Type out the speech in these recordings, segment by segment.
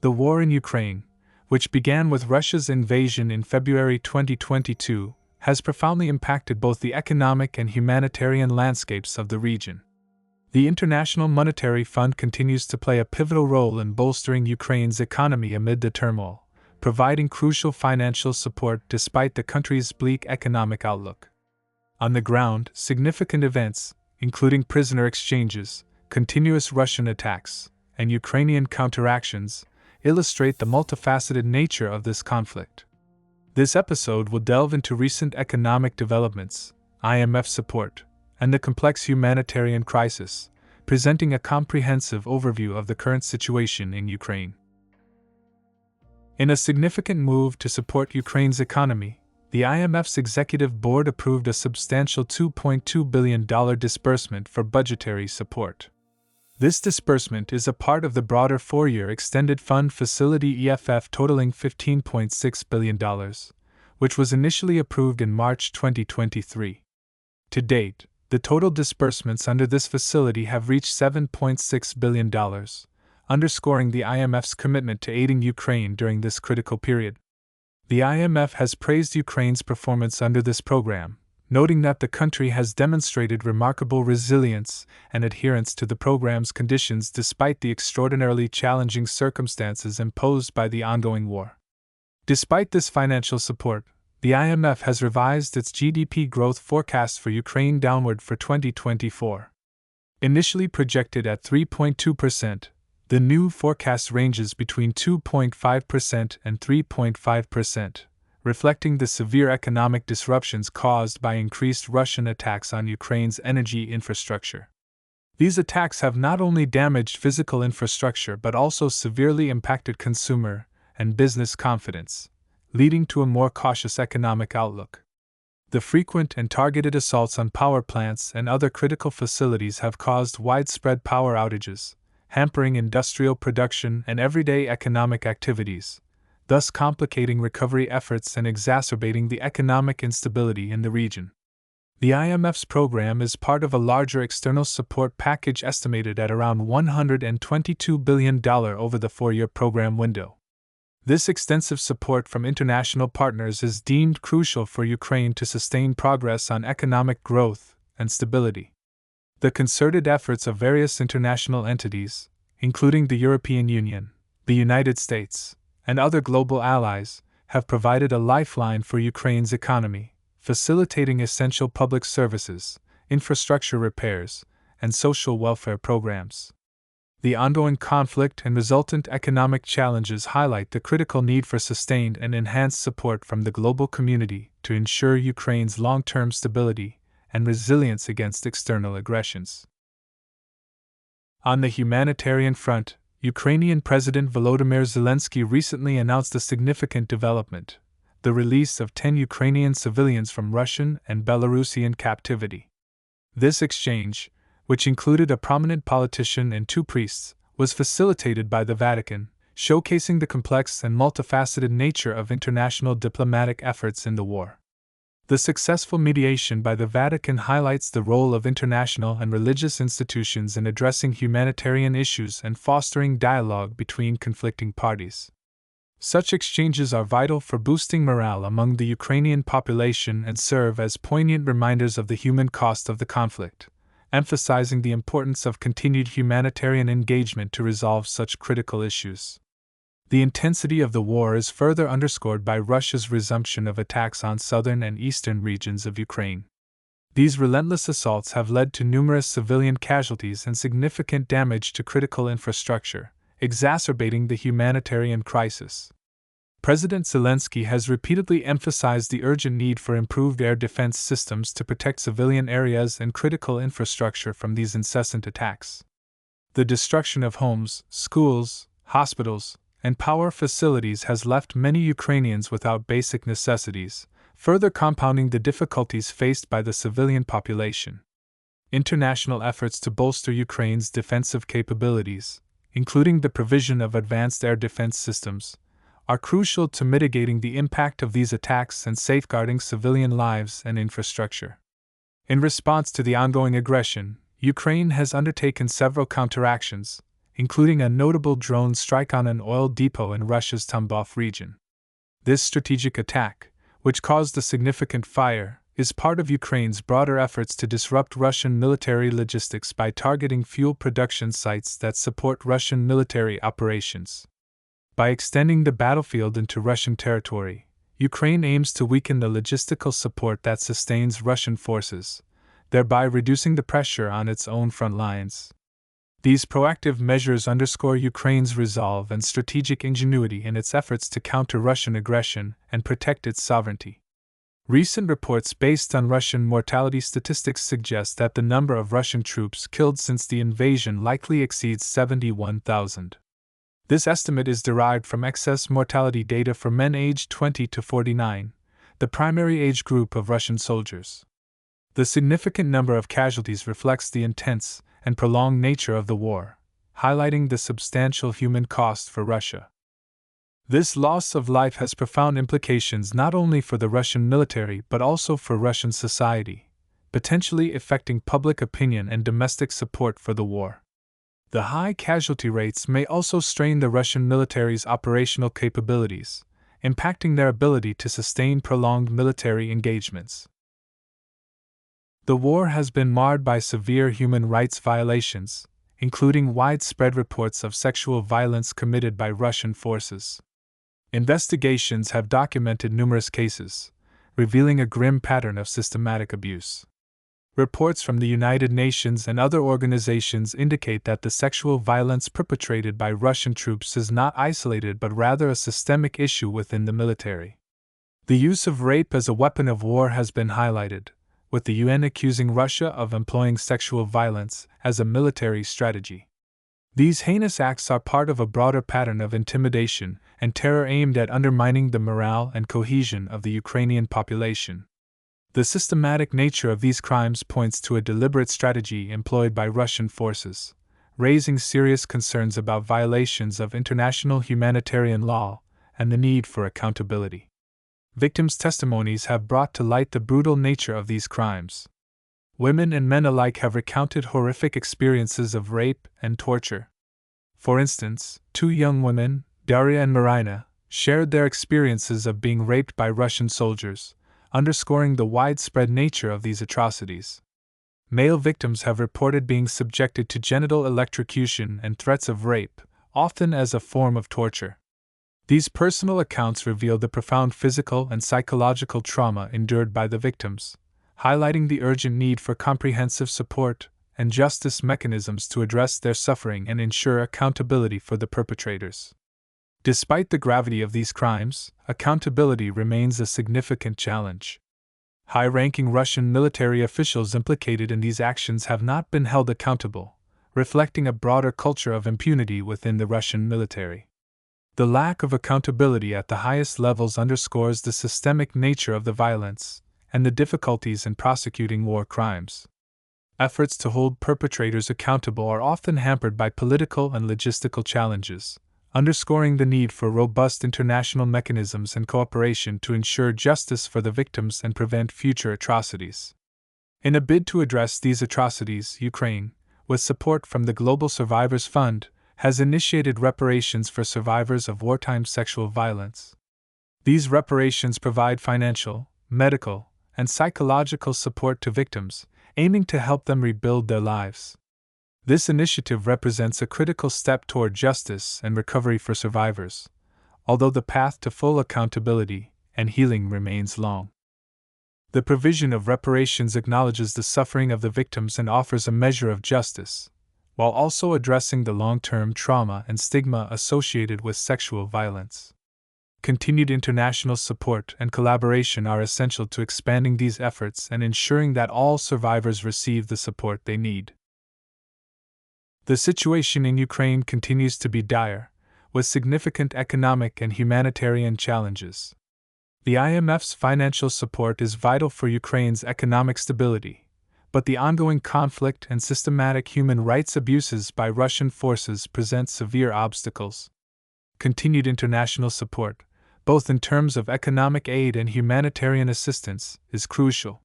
The war in Ukraine, which began with Russia's invasion in February 2022, has profoundly impacted both the economic and humanitarian landscapes of the region. The International Monetary Fund continues to play a pivotal role in bolstering Ukraine's economy amid the turmoil, providing crucial financial support despite the country's bleak economic outlook. On the ground, significant events, including prisoner exchanges, continuous Russian attacks, and Ukrainian counteractions, illustrate the multifaceted nature of this conflict. This episode will delve into recent economic developments, IMF support, and the complex humanitarian crisis, presenting a comprehensive overview of the current situation in Ukraine. In a significant move to support Ukraine's economy, the IMF's executive board approved a substantial $2.2 billion disbursement for budgetary support. This disbursement is a part of the broader four-year extended fund facility EFF totaling $15.6 billion, which was initially approved in March 2023. To date, the total disbursements under this facility have reached $7.6 billion, underscoring the IMF's commitment to aiding Ukraine during this critical period. The IMF has praised Ukraine's performance under this program, noting that the country has demonstrated remarkable resilience and adherence to the program's conditions despite the extraordinarily challenging circumstances imposed by the ongoing war. Despite this financial support, the IMF has revised its GDP growth forecast for Ukraine downward for 2024. Initially projected at 3.2%, the new forecast ranges between 2.5% and 3.5%, reflecting the severe economic disruptions caused by increased Russian attacks on Ukraine's energy infrastructure. These attacks have not only damaged physical infrastructure but also severely impacted consumer and business confidence, leading to a more cautious economic outlook. The frequent and targeted assaults on power plants and other critical facilities have caused widespread power outages, hampering industrial production and everyday economic activities, thus complicating recovery efforts and exacerbating the economic instability in the region. The IMF's program is part of a larger external support package estimated at around $122 billion over the four-year program window. This extensive support from international partners is deemed crucial for Ukraine to sustain progress on economic growth and stability. The concerted efforts of various international entities, including the European Union, the United States, and other global allies, have provided a lifeline for Ukraine's economy, facilitating essential public services, infrastructure repairs, and social welfare programs. The ongoing conflict and resultant economic challenges highlight the critical need for sustained and enhanced support from the global community to ensure Ukraine's long-term stability and resilience against external aggressions. On the humanitarian front, Ukrainian President Volodymyr Zelensky recently announced a significant development: the release of 10 Ukrainian civilians from Russian and Belarusian captivity. This exchange, which included a prominent politician and 2 priests, was facilitated by the Vatikan, showcasing the complex and multifaceted nature of international diplomatic efforts in the war. The successful mediation by the Vatican highlights the role of international and religious institutions in addressing humanitarian issues and fostering dialogue between conflicting parties. Such exchanges are vital for boosting morale among the Ukrainian population and serve as poignant reminders of the human cost of the conflict, emphasizing the importance of continued humanitarian engagement to resolve such critical issues. The intensity of the war is further underscored by Russia's resumption of attacks on southern and eastern regions of Ukraine. These relentless assaults have led to numerous civilian casualties and significant damage to critical infrastructure, exacerbating the humanitarian crisis. President Zelensky has repeatedly emphasized the urgent need for improved air defense systems to protect civilian areas and critical infrastructure from these incessant attacks. The destruction of homes, schools, hospitals, and power facilities has left many Ukrainians without basic necessities, further compounding the difficulties faced by the civilian population. International efforts to bolster Ukraine's defensive capabilities, including the provision of advanced air defense systems, are crucial to mitigating the impact of these attacks and safeguarding civilian lives and infrastructure. In response to the ongoing aggression, Ukraine has undertaken several counteractions, including a notable drone strike on an oil depot in Russia's Tambov region. This strategic attack, which caused a significant fire, is part of Ukraine's broader efforts to disrupt Russian military logistics by targeting fuel production sites that support Russian military operations. By extending the battlefield into Russian territory, Ukraine aims to weaken the logistical support that sustains Russian forces, thereby reducing the pressure on its own front lines. These proactive measures underscore Ukraine's resolve and strategic ingenuity in its efforts to counter Russian aggression and protect its sovereignty. Recent reports based on Russian mortality statistics suggest that the number of Russian troops killed since the invasion likely exceeds 71,000. This estimate is derived from excess mortality data for men aged 20 to 49, the primary age group of Russian soldiers. The significant number of casualties reflects the intense and prolonged nature of the war, highlighting the substantial human cost for Russia. This loss of life has profound implications not only for the Russian military but also for Russian society, potentially affecting public opinion and domestic support for the war. The high casualty rates may also strain the Russian military's operational capabilities, impacting their ability to sustain prolonged military engagements. The war has been marred by severe human rights violations, including widespread reports of sexual violence committed by Russian forces. Investigations have documented numerous cases, revealing a grim pattern of systematic abuse. Reports from the United Nations and other organizations indicate that the sexual violence perpetrated by Russian troops is not isolated but rather a systemic issue within the military. The use of rape as a weapon of war has been highlighted, with the UN accusing Russia of employing sexual violence as a military strategy. These heinous acts are part of a broader pattern of intimidation and terror aimed at undermining the morale and cohesion of the Ukrainian population. The systematic nature of these crimes points to a deliberate strategy employed by Russian forces, raising serious concerns about violations of international humanitarian law and the need for accountability. Victims' testimonies have brought to light the brutal nature of these crimes. Women and men alike have recounted horrific experiences of rape and torture. For instance, two young women, Daria and Marina, shared their experiences of being raped by Russian soldiers, underscoring the widespread nature of these atrocities. Male victims have reported being subjected to genital electrocution and threats of rape, often as a form of torture. These personal accounts reveal the profound physical and psychological trauma endured by the victims, highlighting the urgent need for comprehensive support and justice mechanisms to address their suffering and ensure accountability for the perpetrators. Despite the gravity of these crimes, accountability remains a significant challenge. High-ranking Russian military officials implicated in these actions have not been held accountable, reflecting a broader culture of impunity within the Russian military. The lack of accountability at the highest levels underscores the systemic nature of the violence and the difficulties in prosecuting war crimes. Efforts to hold perpetrators accountable are often hampered by political and logistical challenges, underscoring the need for robust international mechanisms and cooperation to ensure justice for the victims and prevent future atrocities. In a bid to address these atrocities, Ukraine, with support from the Global Survivors Fund, has initiated reparations for survivors of wartime sexual violence. These reparations provide financial, medical, and psychological support to victims, aiming to help them rebuild their lives. This initiative represents a critical step toward justice and recovery for survivors, although the path to full accountability and healing remains long. The provision of reparations acknowledges the suffering of the victims and offers a measure of justice, while also addressing the long-term trauma and stigma associated with sexual violence. Continued international support and collaboration are essential to expanding these efforts and ensuring that all survivors receive the support they need. The situation in Ukraine continues to be dire, with significant economic and humanitarian challenges. The IMF's financial support is vital for Ukraine's economic stability, but the ongoing conflict and systematic human rights abuses by Russian forces present severe obstacles. Continued international support, both in terms of economic aid and humanitarian assistance, is crucial.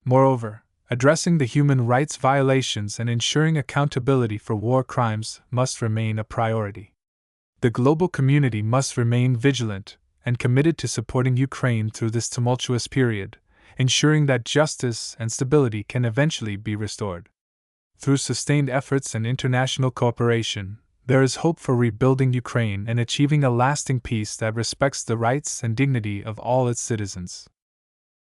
Moreover, Addressing the human rights violations and ensuring accountability for war crimes must remain a priority. The global community must remain vigilant and committed to supporting Ukraine through this tumultuous period, ensuring that justice and stability can eventually be restored. Through sustained efforts and international cooperation, there is hope for rebuilding Ukraine and achieving a lasting peace that respects the rights and dignity of all its citizens.